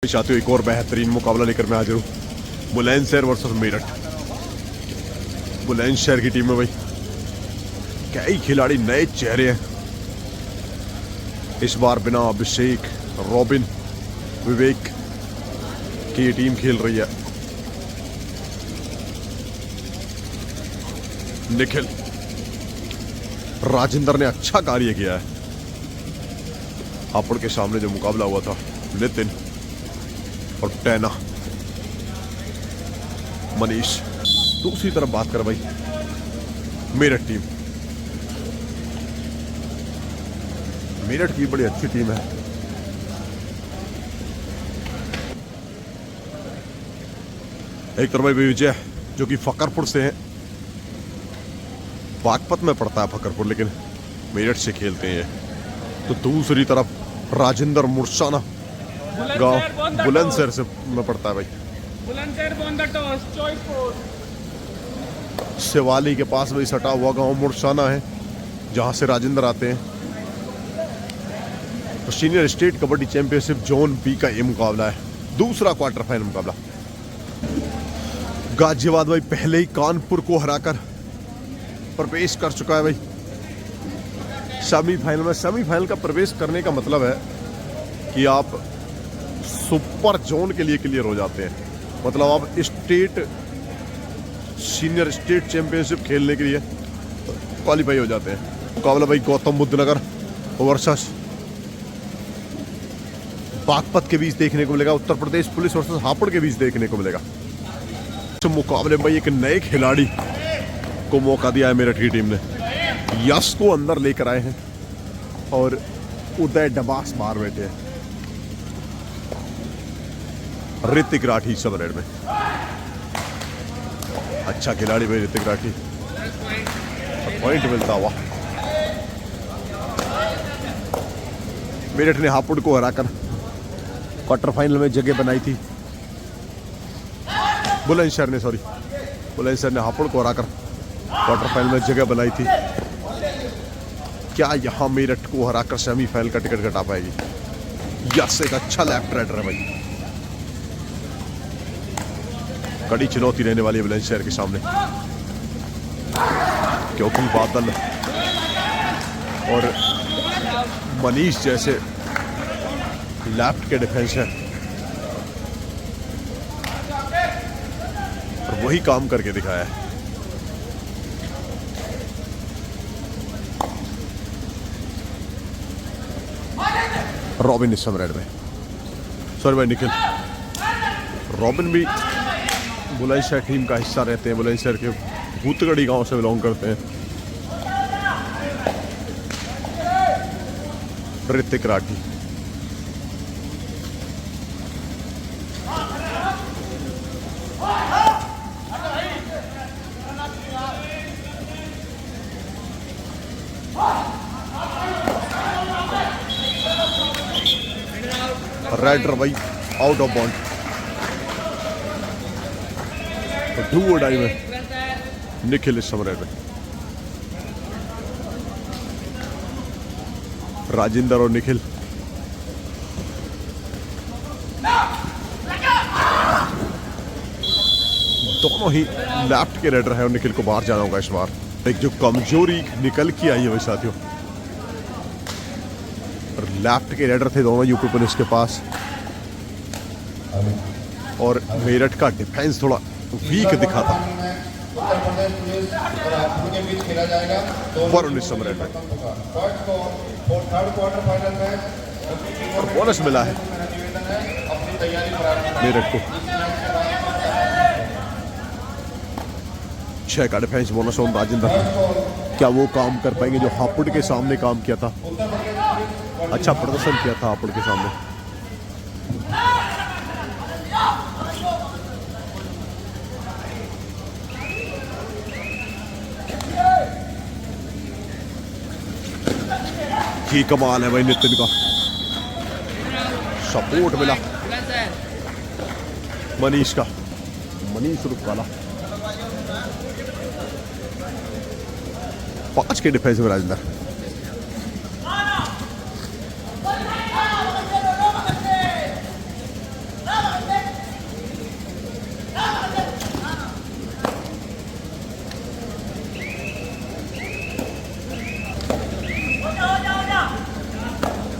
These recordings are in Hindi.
चाहते हो एक और बेहतरीन मुकाबला लेकर मैं हाजिर हूँ। बुलंदशहर वर्सेस मेरठ। बुलंदशहर की टीम में भाई कई खिलाड़ी नए चेहरे हैं। इस बार बिना अभिषेक, रॉबिन, विवेक की ये टीम खेल रही है। निखिल, राजेंद्र ने अच्छा कार्य किया है। हापुड़ के सामने जो मुकाबला हुआ था, नितिन और टैना, मनीष। दूसरी तरफ बात कर भाई मेरठ टीम। मेरठ की बड़ी अच्छी टीम है। एक तरफ भाई विजय जो कि फकरपुर से है। बागपत में पड़ता है फकरपुर, लेकिन मेरठ से खेलते हैं। तो दूसरी तरफ राजेंद्र मुर्शाना गांव बुलंदशहर से में पड़ता है भाई। शिवाली के पास भाई सटा हुआ गांव मुर्शाना है, जहां से राजेंद्र आते हैं। तो senior state kabaddi championship zone B का ये मुकाबला है, दूसरा क्वार्टर फाइनल मुकाबला। गाजियाबाद भाई पहले ही कानपुर को हराकर प्रवेश कर चुका है भाई सेमीफाइनल में। सेमीफाइनल का प्रवेश करने का मतलब है कि आप सुपर जोन के लिए क्लियर हो जाते हैं। मतलब आप स्टेट सीनियर स्टेट चैंपियनशिप खेलने के लिए क्वालिफाई हो जाते हैं। मुकाबला भाई गौतम बुद्ध नगर वर्सेस बागपत के बीच देखने को मिलेगा। उत्तर प्रदेश पुलिस वर्सेस हापुड़ के बीच देखने को मिलेगा। तो मुकाबले में भाई एक नए खिलाड़ी को मौका दिया है मेरठ की टीम ने। यश को अंदर लेकर आए हैं और उदय डबास बाहर बैठे हैं। ऋतिक राठी सब रेड में। अच्छा खिलाड़ी भाई ऋतिक राठी, पॉइंट मिलता हुआ। मेरठ ने हापुड़ को हराकर क्वार्टर फाइनल में जगह बनाई थी। बुलंदशहर ने हापुड़ को हराकर क्वार्टर फाइनल में जगह बनाई थी। क्या यहां मेरठ को हराकर सेमीफाइनल का टिकट कटा पाएगी? यस, एक अच्छा लेफ्ट राइडर है भाई। कड़ी चुनौती रहने वाली है बुलंदशहर के सामने, क्योंकि बादल और मनीष जैसे लेफ्ट के डिफेंस है और वही काम करके दिखाया है। रॉबिन इस समय रेड में, सॉरी भाई निखिल। रॉबिन भी बुलंदशहर टीम का हिस्सा रहते हैं। बुलंदशहर के भूतगढ़ी गांव से बिलोंग करते हैं। ऋतिक राठी, राइडर भाई आउट ऑफ बाउंड। डू और डाई में निखिल इस समय में। राजेंद्र और निखिल दोनों ही लेफ्ट के राइडर है और निखिल को बाहर जाना होगा इस बार। एक जो कमजोरी निकल के आई है भाई साथियों, लेफ्ट के राइडर थे दोनों यूपी पुलिस के पास। और मेरठ का डिफेंस थोड़ा वीक दिखा था। वरुण इस समय में और बोनस मिला है मेरठ को। 6 का डिफेंस बोनस और राजेंद्र, क्या वो काम कर पाएंगे जो हापुड़ के सामने काम किया था? अच्छा प्रदर्शन किया था हापुड़ के सामने। की कमाल है भाई नितिन का, सपोर्ट मिला मनीष का। मनीष रुकवाला 5 के डिफेंस में राजेंद्र।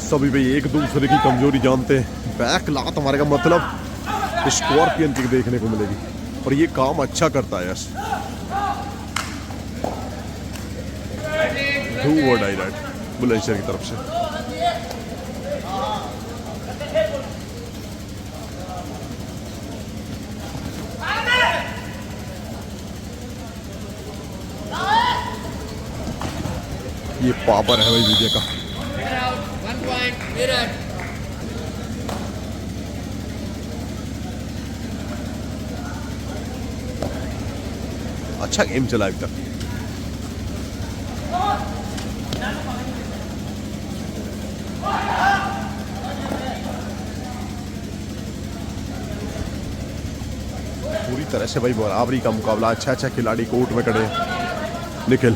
सभी भाई एक दूसरे की कमजोरी जानते हैं। बैक लात हमारे का मतलब स्कॉर्पियन किक देखने को मिलेगी और ये काम अच्छा करता है यस। डू और डाई राइट बुलंदशहर की तरफ से। ये पावर है भाई विजय का। अच्छा गेम चला अभी तक। पूरी तरह से भाई बराबरी का मुकाबला। अच्छा खिलाड़ी कोर्ट में खड़े हैं। निखिल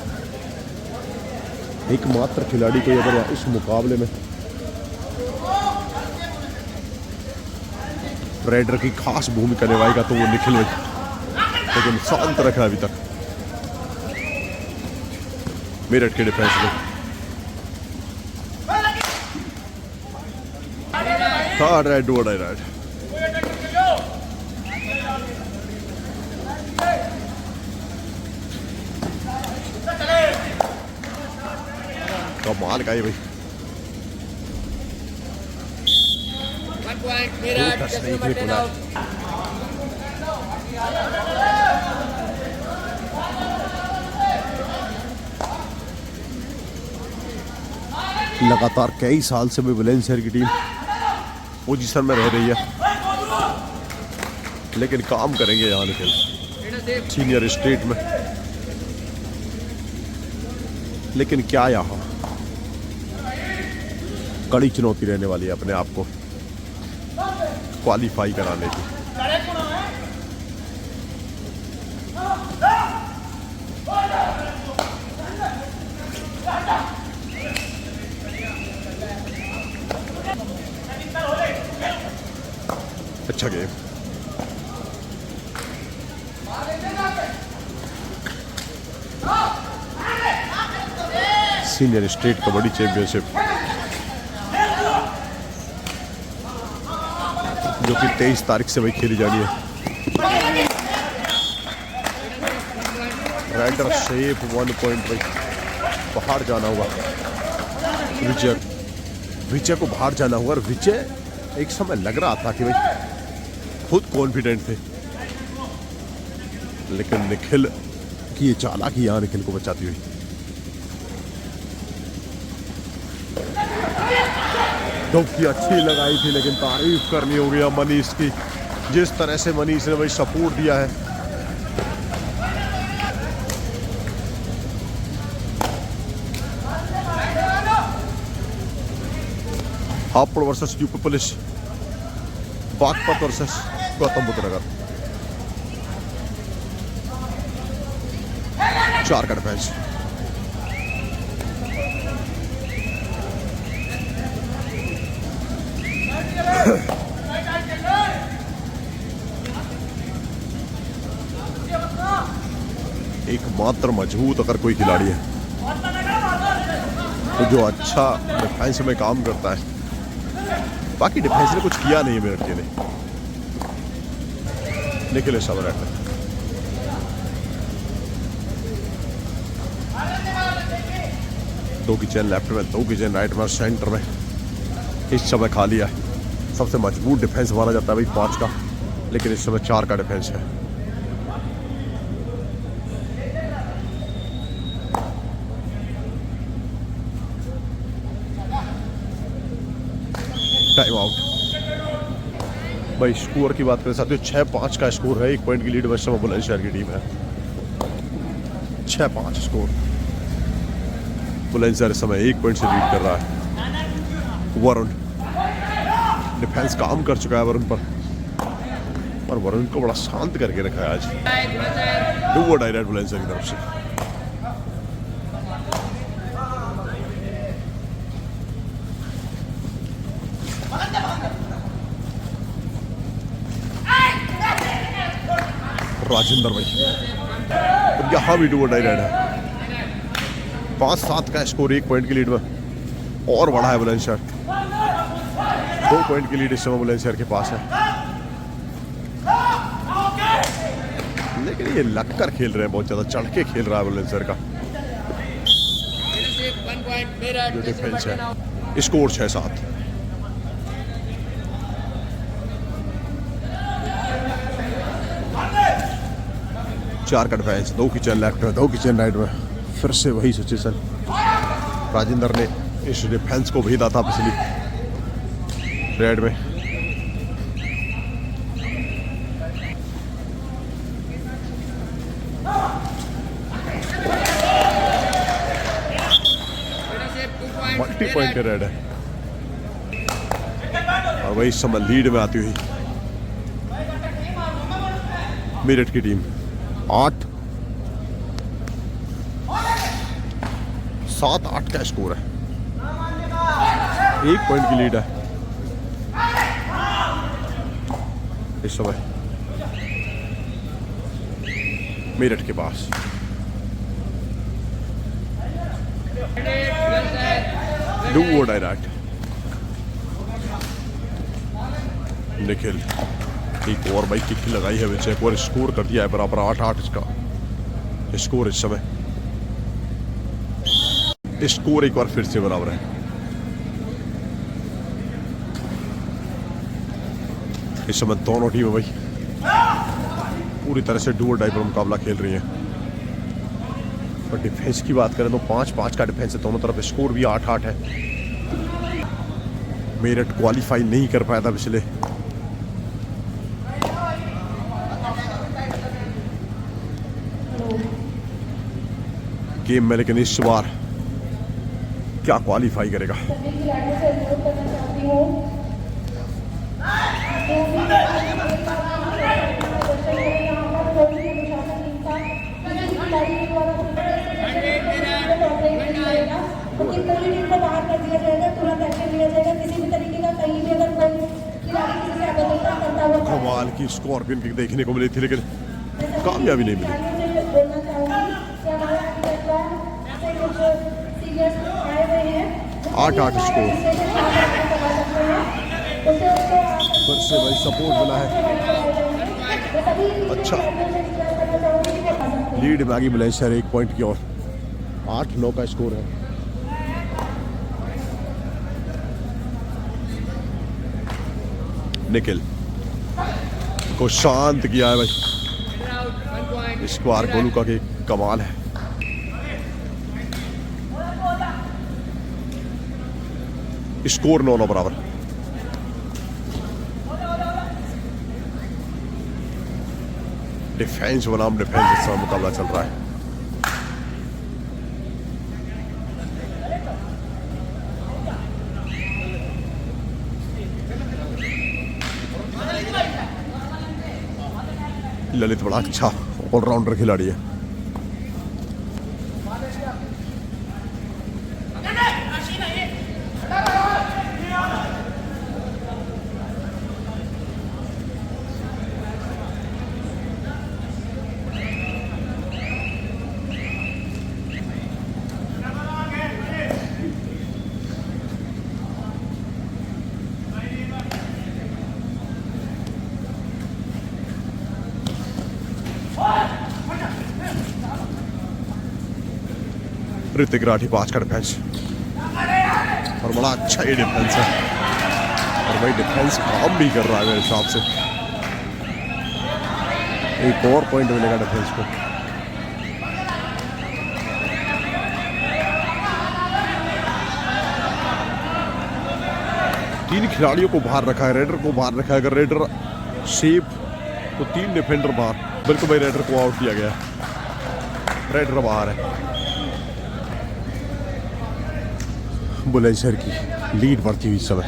एकमात्र खिलाड़ी कोई अगर इस मुकाबले में रेडर की खास भूमिका निभाएगा तो वो निखिल भाई, लेकिन शांत रखा अभी तक मेरठ के डिफेंस में। Third raid do right right. कमाल का है भाई। लगातार कई साल से भी बुलंदशहर की टीम पोजीशन में रह रही है, लेकिन काम करेंगे यहाँ निकल सीनियर स्टेट में। लेकिन क्या यहाँ कड़ी चुनौती रहने वाली है अपने आप को क्वालिफाई कराने की। अच्छा game. Senior state kabaddi championship जो कि 23 तारीख से वही खेली जानी है। राइडर शेप 1 पॉइंट भाई बाहर जाना हुआ। विजय को बाहर जाना हुआ और विजय एक समय लग रहा था कि भाई खुद कॉन्फिडेंट थे, लेकिन निखिल की ये चालाकी यहाँ निखिल को बचाती हुई। डुबकी अच्छी लगाई थी, लेकिन तारीफ करनी होगी अब मनीष की, जिस तरह से मनीष ने भाई सपोर्ट दिया है। Hapur versus UP police, Baghpat versus Gautam Buddh Nagar. 4 का डिफेंस। एकमात्र मजबूत अगर कोई खिलाड़ी है तो जो अच्छा डिफेंस में काम करता है। बाकी डिफेंस ने कुछ किया नहीं मेरठ के लिए। निखिल सबरट दो की चेन लेफ्ट में, 2 की चेन राइट में, सेंटर में इस समय खा लिया। सबसे मजबूत डिफेंस माना जाता है भाई 5 का, लेकिन इस समय 4 का डिफेंस है। टाइम आउट भाई। स्कोर की बात करें साथियों, 6-5 का स्कोर है। 1 पॉइंट की लीड में बुलंदशहर की टीम है। 6-5 स्कोर। बुलंदशहर इस समय 1 पॉइंट से लीड कर रहा है। वरुण डिफेंस काम कर चुका है वरुण पर, और वरुण को बड़ा शांत करके रखा है आज। वो डायरेक्ट बुलंदशहर की तरफ से। राजेंद्र भाई यहाँ भी डू डायरेक्ट है। 5-7 का स्कोर, 1 पॉइंट की लीड में और बढ़ा है बुलंदशहर। 2 पॉइंट की लीड इस समय बुलंदशहर के पास है, लेकिन ये लगकर खेल रहे हैं, बहुत ज्यादा चढ़ के खेल रहा है बुलंदशहर का जो डिफेंस है। स्कोर 6-7। चार का डिफेंस, 2 किचन लेफ्ट में, 2 किचन राइट में। फिर से वही सिचुएशन, राजेंद्र ने इस डिफेंस को भेजा था पिछली रेड में। मल्टी पॉइंट रेड है और वही समय लीड में आती हुई मेरठ की टीम। 7-8 का स्कोर है, 1 पॉइंट की लीड है इस समय मेरठ के पास। डू और डायरेक्ट निखिल एक और बाइक किक लगाई है, एक और स्कोर कर दिया है बराबर। 8-8 इसका स्कोर इस समय। स्कोर एक बार फिर से बराबर है। इस समय दोनों टीमें भाई पूरी तरह से डू और डाई पर मुकाबला खेल रही हैं। और डिफेंस की बात करें तो 5-5 का डिफेंस है दोनों तरफ। स्कोर भी 8-8 है। मेरठ क्वालिफाई नहीं कर पाया था पिछले गेम में, लेकिन इस बार क्या क्वालिफाई करेगा। कमाल की स्कॉर्पियन किक देखने को मिली थी, लेकिन कामयाबी नहीं मिली। 8-8 स्कोर। फिर से भाई सपोर्ट मिला है। अच्छा लीड में आगे बुलंदशहर 1 पॉइंट की और 8-9 का स्कोर है। निखिल को शांत किया है भाई। इस बार गोलू का के कमाल है। स्कोर 9-9 बराबर। डिफेंस बनाम डिफेंस जैसा मुकाबला चल रहा है। ललित बड़ा अच्छा ऑलराउंडर खिलाड़ी है। ऋतिक राठी 5 का डिफेंस और बड़ा अच्छा ये डिफेंस है। और भाई डिफेंस काम भी कर रहा है मेरे हिसाब से। एक और पॉइंट मिलेगा डिफेंस को। तीन खिलाड़ियों को बाहर रखा है, रेडर को बाहर रखा है। अगर रेडर सेफ तो 3 डिफेंडर बाहर। बिल्कुल भाई रेडर को आउट किया गया, रेडर बाहर है। बुलंदशहर की लीड बढ़ती हुई समय।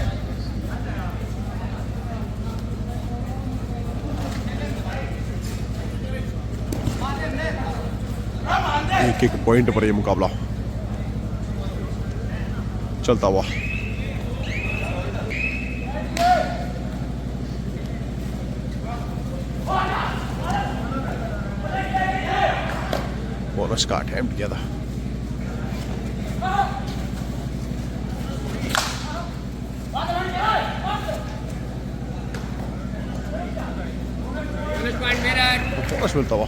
एक पॉइंट पर यह मुकाबला चलता हुआ। बोनस का अटेम्प्ट किया था। फोकस मिलता हुआ।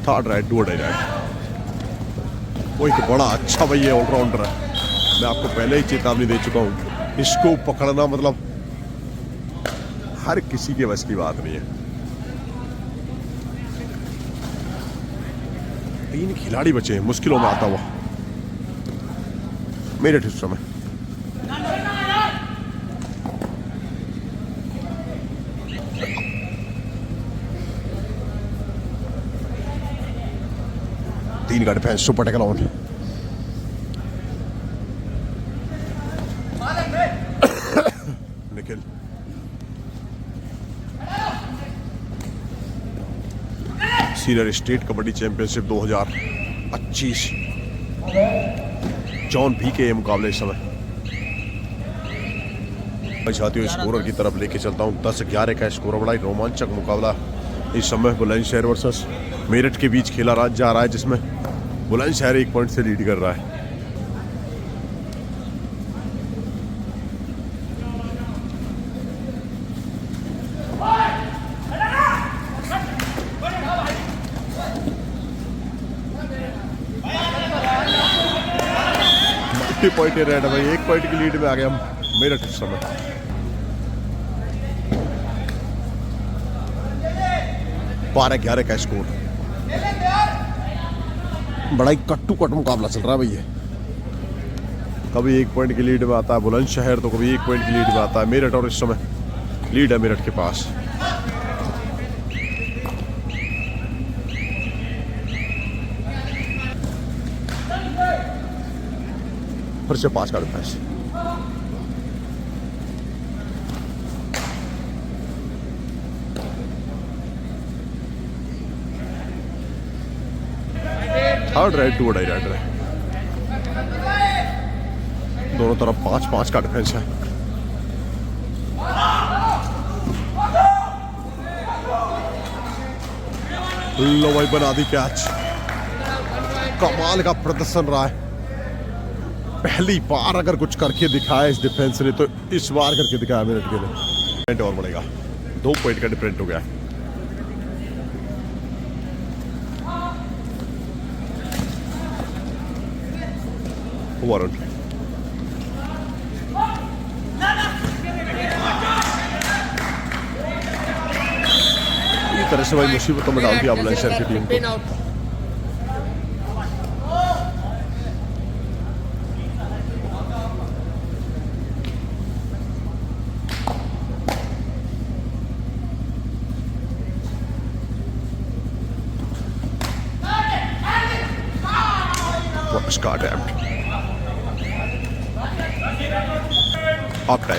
Third raid, do die raid. वो एक बड़ा अच्छा भाई ये ऑलराउंडर है, मैं आपको पहले ही चेतावनी दे चुका हूँ, इसको पकड़ना मतलब हर किसी के बस की बात नहीं है। 3 खिलाड़ी बचे हैं मुश्किलों में आता हुआ मेरे हिस्से में। तीन का defence, super tackle on. Nikhil senior state kabaddi championship 2025 John भी के मुकाबले इस समय। मैं साथियों स्कोरर की तरफ लेके चलता हूँ। 10-11 का स्कोर, बड़ा ही रोमांचक मुकाबला इस समय बुलंदशहर वर्सेस मेरठ के बीच खेला जा रहा है, जिसमें बुलंदशहर 1 पॉइंट से लीड कर रहा है। पॉइंट रेड है भाई, 1 पॉइंट की लीड में आ गए हम मेरठ इस समय। बारह 11 का स्कोर, बड़ा ही कट्टू कट मुकाबला चल रहा है भैया। कभी 1 पॉइंट की लीड में आता है बुलंदशहर, तो कभी 1 पॉइंट की लीड में आता है मेरठ, और इस समय लीड है मेरठ के पास। फिर से 5 का defence, third raid, 2 die raid है। दोनों तरफ 5-5 का डिफेंस है। लो भाई, बना दी कैच। कमाल का प्रदर्शन रहा है। पहली बार अगर कुछ करके दिखाया इस डिफेंस ने, तो इस बार करके दिखाया मेरठ के लिए। पॉइंट और बढ़ेगा, 2 पॉइंट का डिफरेंट हो गया। वरुण इस तरह से भाई मुसीबतों में डाल दिया बुलंदशहर की टीम को।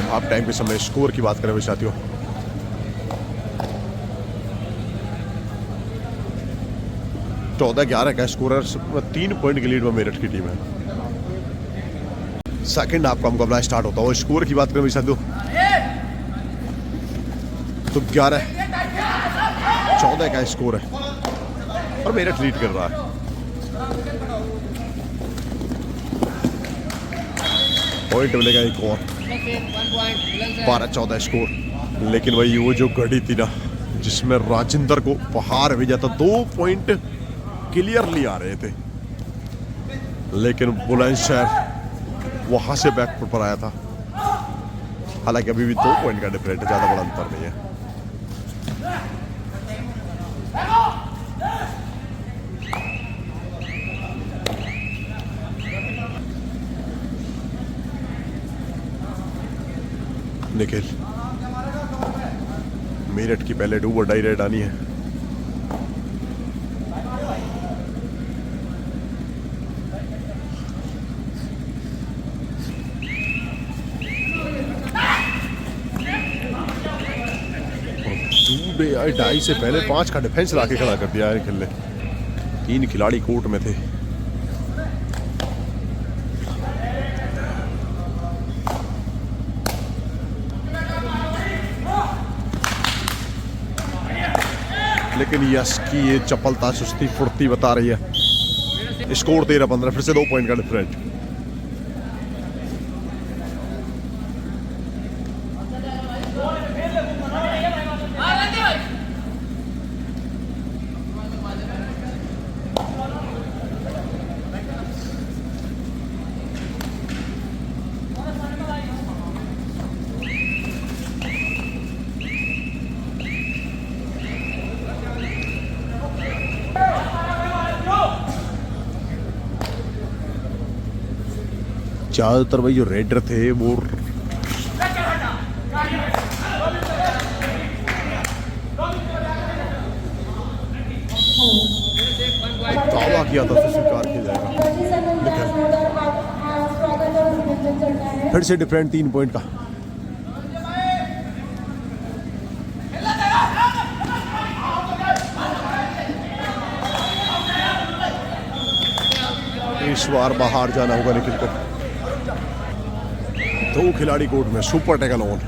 हाफ टाइम के समय स्कोर की बात करें साथियों, चौदह 11 का स्कोर है। 3 पॉइंट की लीड में मेरठ की टीम है। सेकंड हाफ का मुकाबला स्टार्ट होता है। स्कोर की बात करें साथियों, तो 11-14 का स्कोर है और मेरठ लीड कर रहा है। पॉइंट मिलेगा एक और, 12-14 स्कोर। लेकिन भाई वो जो घड़ी थी ना, जिसमें राजेंद्र को बाहर भेजा था, 2 पॉइंट क्लियरली आ रहे थे, लेकिन बुलंदशहर वहां से बैकफुट पर आया था। हालांकि अभी भी 2 पॉइंट का डिफरेंट, ज्यादा बड़ा अंतर नहीं है। निखिल, मेरठ की पहले 2 डाई रेड आनी है। डाई से पहले 5 का डिफेंस लाके खड़ा कर दिया है निखिल ने। 3 खिलाड़ी कोर्ट में थे। लेकिन यश की ये चपलता, सुस्ती, फुर्ती बता रही है। स्कोर 13-15, फिर से 2 पॉइंट का डिफरेंट। ज़्यादातर भाई जो रेडर थे वो दावा किया था स्वीकार किया जाएगा, लेकिन फिर से डिफरेंट 3 पॉइंट का। इस बार बाहर जाना होगा निखिल को। 2 खिलाड़ी कोर्ट में, super tackle on.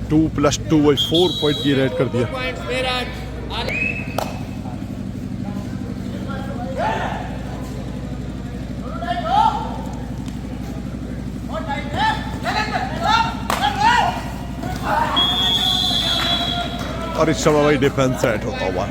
Two plus 2 वही 4 पॉइंट की रेड कर दिया। और इस समय भाई डिफेंस सेट होता हुआ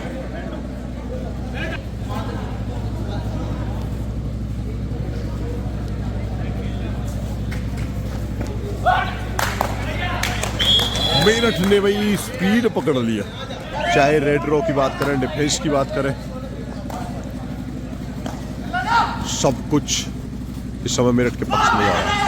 मेरठ ने भाई स्पीड पकड़ लिया, चाहे रेड रो की बात करें, डिफेंस की बात करें, सब कुछ इस समय मेरठ के पक्ष में आ रहा है।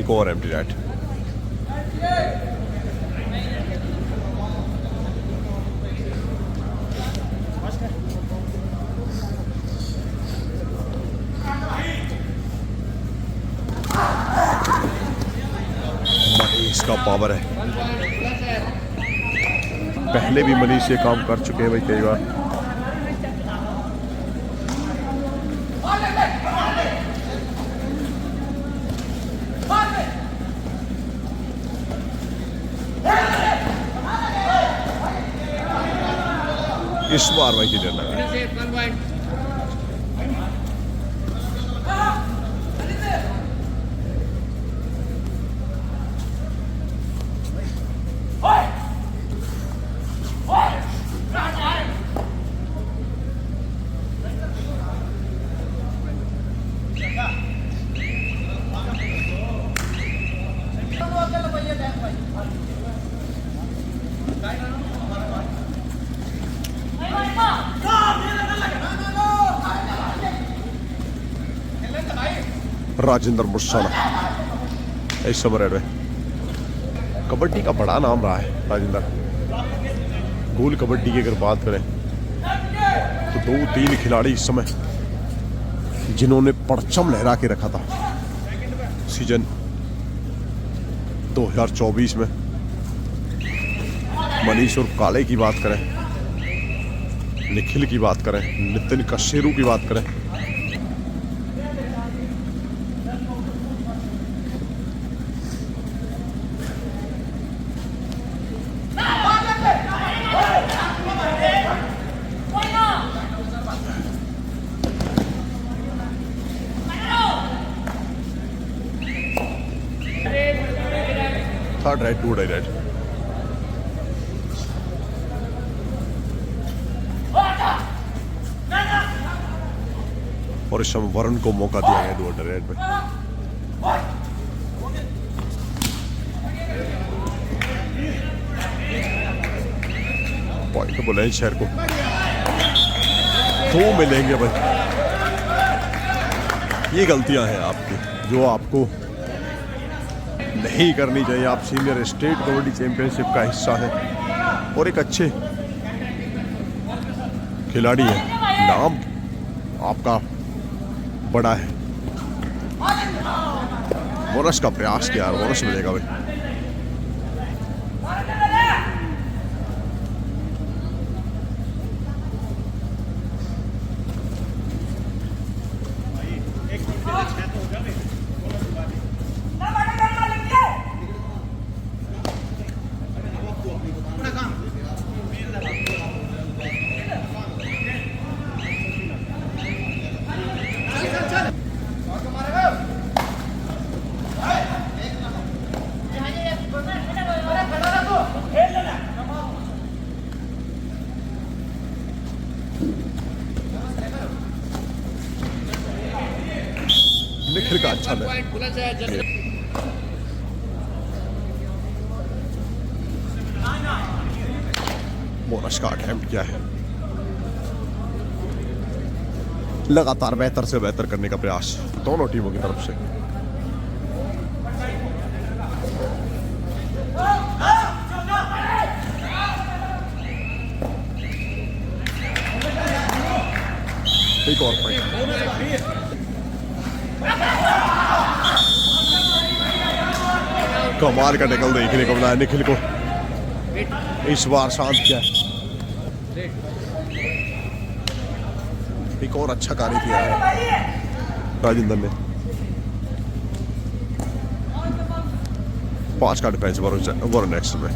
एक और एम्प्टी नेट। मनीष का पावर है, पहले भी मनीष ये काम कर चुके हैं भाई कई बार। इस बार भाई क्लियर लगा। राजेंद्र मुर्साना इस समय रेड में कबड्डी का बड़ा नाम रहा है राजेंद्र। गोल कबड्डी की अगर बात करें तो 2-3 खिलाड़ी इस समय जिन्होंने परचम लहरा के रखा था सीजन 2024 में। मनीष और काले की बात करें, निखिल की बात करें, नितिन कशेरू की बात करें, थर्ड राइट, 2 राइट। और इस समय वरुण को मौका दिया गया 2 रेड में। पॉइंट बोले शहर को 2 मिलेंगे भाई। ये गलतियां हैं आपकी जो आपको नहीं करनी चाहिए। आप सीनियर स्टेट कबड्डी चैंपियनशिप का हिस्सा हैं और एक अच्छे खिलाड़ी हैं, नाम आपका बड़ा है। बोनस का प्रयास किया, बोनस मिलेगा भाई। निखिल का अच्छा है। बोनस का अटेम्प्ट किया है, लगातार बेहतर से बेहतर करने का प्रयास दोनों टीमों की तरफ से। एक और पॉइंट, कमाल का टैकल देखने को मिला निखिल को, इस बार शांत किया। एक और अच्छा कार्य किया है राजेंद्र ने। 5 का डिफेंस वर नेक्स्ट में।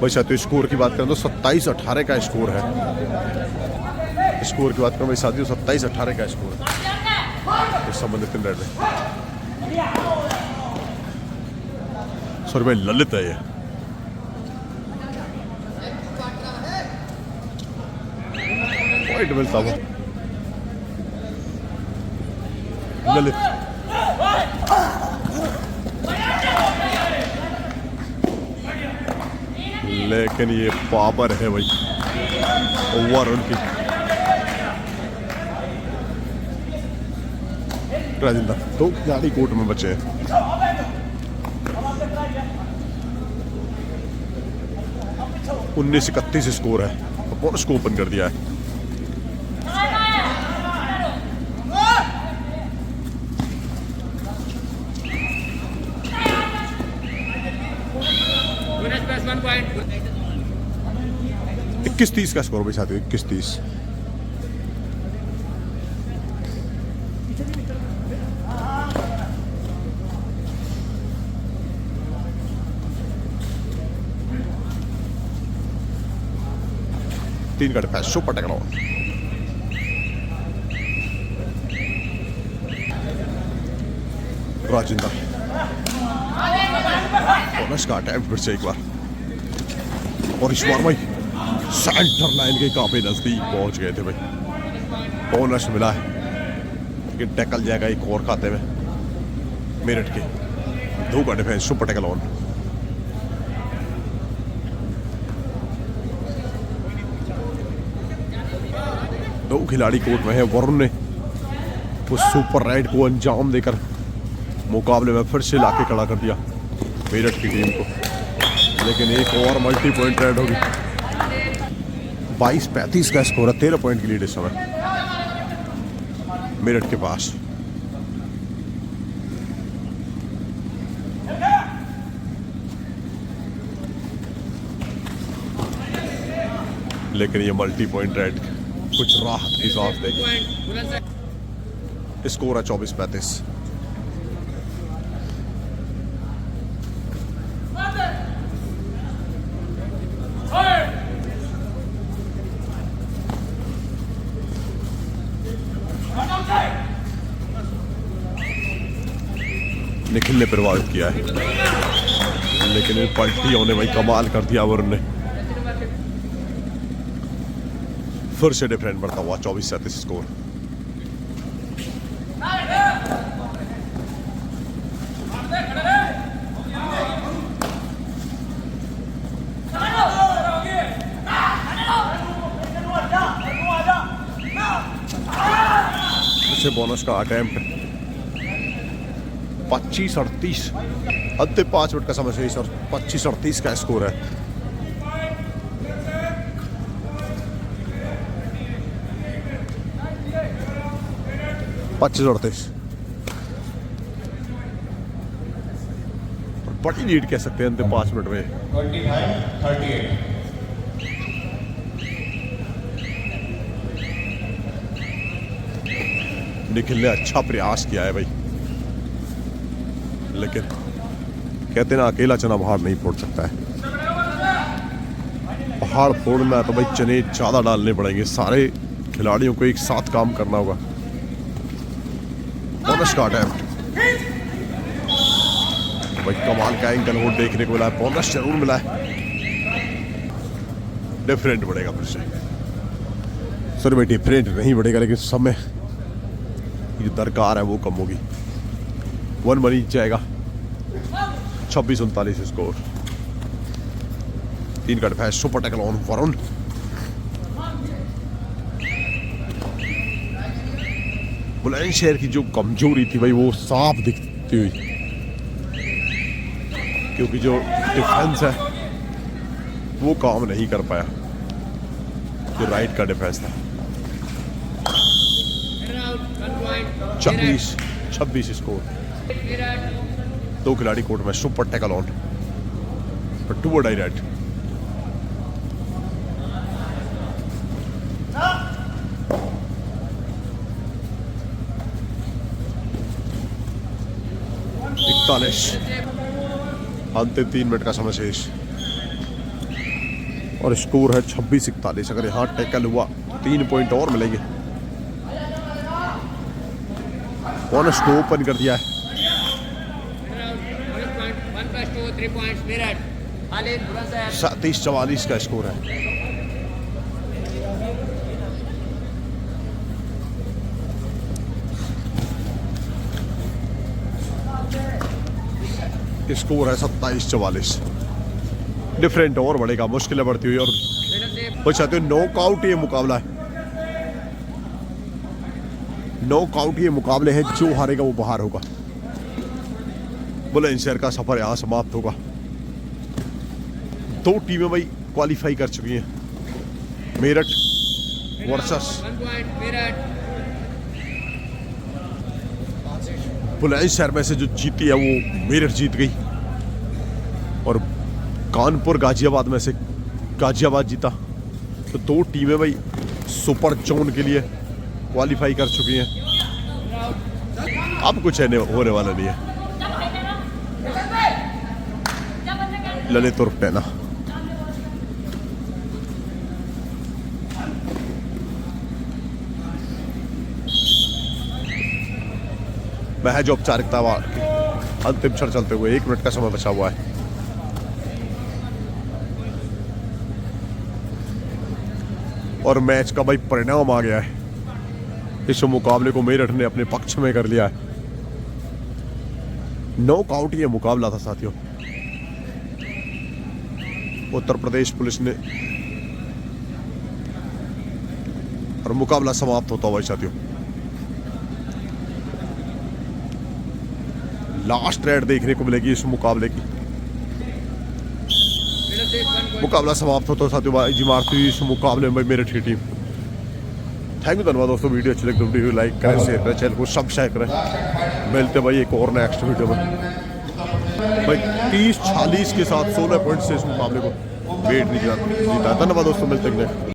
वैसे तो स्कोर की बात करें तो 27-18 का स्कोर है। स्कोर की बात करें भाई साथियों, 27-18 का स्कोर है इस संबंधित रेड में। सॉरी भाई, ललित है ये। पॉइंट मिलता हुआ ललित। लेकिन ये पावर है भाई ओवर उनकी। राजेंद्र 2 खिलाड़ी कोर्ट में बचे हैं। उन्नीस 31 स्कोर है, बोनस को ओपन कर दिया है। .1 21-30 का स्कोर भाई साथियों, 21-30। तीन का defence super tackle. Rajendra bonus का अटैम्प्ट फिर से एक बार, और इस बार भाई सेंटर लाइन के काफी नजदीक पहुंच गए थे भाई। बोनस मिला है लेकिन टैकल जाएगा एक और खाते में मेरठ के। 2 का डिफेंस सुपर टैकल ऑन। दो खिलाड़ी कोर्ट में है। वरुण ने उस सुपर राइड को अंजाम देकर मुकाबले में फिर से लाके खड़ा कर दिया मेरठ की टीम को, लेकिन एक और मल्टी पॉइंट राइड होगी। 22-35 का स्कोर है, 13 पॉइंट की लीड इस समय मेरठ के पास। लेकिन ये मल्टी पॉइंट राइड कुछ राहत की सांस देगी। स्कोर है 24-35। निखिल ने प्रभावित किया है, लेकिन पलटियों ने भाई कमाल कर दिया। वरुण ने फिर से डिफरेंट बढ़ता हुआ 24-37 स्कोर। इसे बोनस का अटेम्प्ट 25-38, अंतिम 5 मिनट का समय से 25-38 का स्कोर है। बड़ी लीड कह सकते हैं अंतिम 5 मिनट में। 29-38। निखिल ने अच्छा प्रयास किया है भाई, लेकिन कहते ना अकेला चना पहाड़ नहीं फोड़ सकता है। पहाड़ फोड़ना है तो भाई चने ज्यादा डालने पड़ेंगे, सारे खिलाड़ियों को एक साथ काम करना होगा। बोनस का अटेम्प्ट भाई कमाल का एंकल होल्ड देखने को मिला है, बोनस जरूर मिला है, डिफरेंट बढ़ेगा फिर से। सर भाई डिफरेंट नहीं बढ़ेगा, लेकिन समय ये दरकार है वो कम होगी। 1 मनी जाएगा, 26-39 स्कोर। 3 का defence, super tackle on Varun. Bulandshahr की जो कमजोरी थी भाई वो साफ दिखती हुई, क्योंकि जो डिफेंस है वो काम नहीं कर पाया, जो राइट का डिफेंस था। 26 स्कोर। 2 खिलाड़ी कोर्ट में, सुपर टैकल ऑन पर टू डायरेक्ट। अंतिम 3 मिनट का समय शेष और स्कोर है 26-41। अगर यहाँ टैकल हुआ 3 पॉइंट और मिलेंगे। बोनस को ओपन कर दिया है। 37-44 का स्कोर है। स्कोर है 27-44। डिफरेंट और बढ़ेगा, मुश्किलें बढ़ती हुई, और चाहते हो नॉकआउट ये मुकाबला है। नॉकआउट ये मुकाबले हैं, जो हारेगा वो बाहर होगा। बुलंदशहर का सफर यहाँ समाप्त होगा। 2 टीमें भाई क्वालिफाई कर चुकी हैं, मेरठ वर्सेस बुलंदशहर में से जो जीती है वो मेरठ जीत गई, और कानपुर गाजियाबाद में से गाजियाबाद जीता। तो 2 टीमें भाई सुपर जोन के लिए क्वालिफाई कर चुकी हैं। अब कुछ होने वाला नहीं है। ललित उर्फ टैना, महज औपचारिकता अंतिम क्षण चलते हुए 1 मिनट का समय बचा हुआ है। और मैच का भाई परिणाम आ गया है। इस मुकाबले को मेरठ ने अपने पक्ष में कर लिया है। नॉकआउट ये मुकाबला था साथियों। उत्तर प्रदेश पुलिस ने, और मुकाबला समाप्त होता हुआ साथियों। लास्ट रेड देखने को मिलेगी इस मुकाबले की। मुकाबला समाप्त होता साथियों बाजी मारती हुई इस मुकाबले में मेरठ की टीम। थैंक यू, धन्यवाद दोस्तों। वीडियो अच्छी लगी तो वीडियो लाइक करें, शेयर करें, चैनल को सब्सक्राइब करें। मिलते भाई एक और नेक्स्ट वीडियो में। भाई 30-40 के साथ 16 पॉइंट से इस मुकाबले को मेरठ ने जीता। धन्यवाद दोस्तों, मिलते हैं।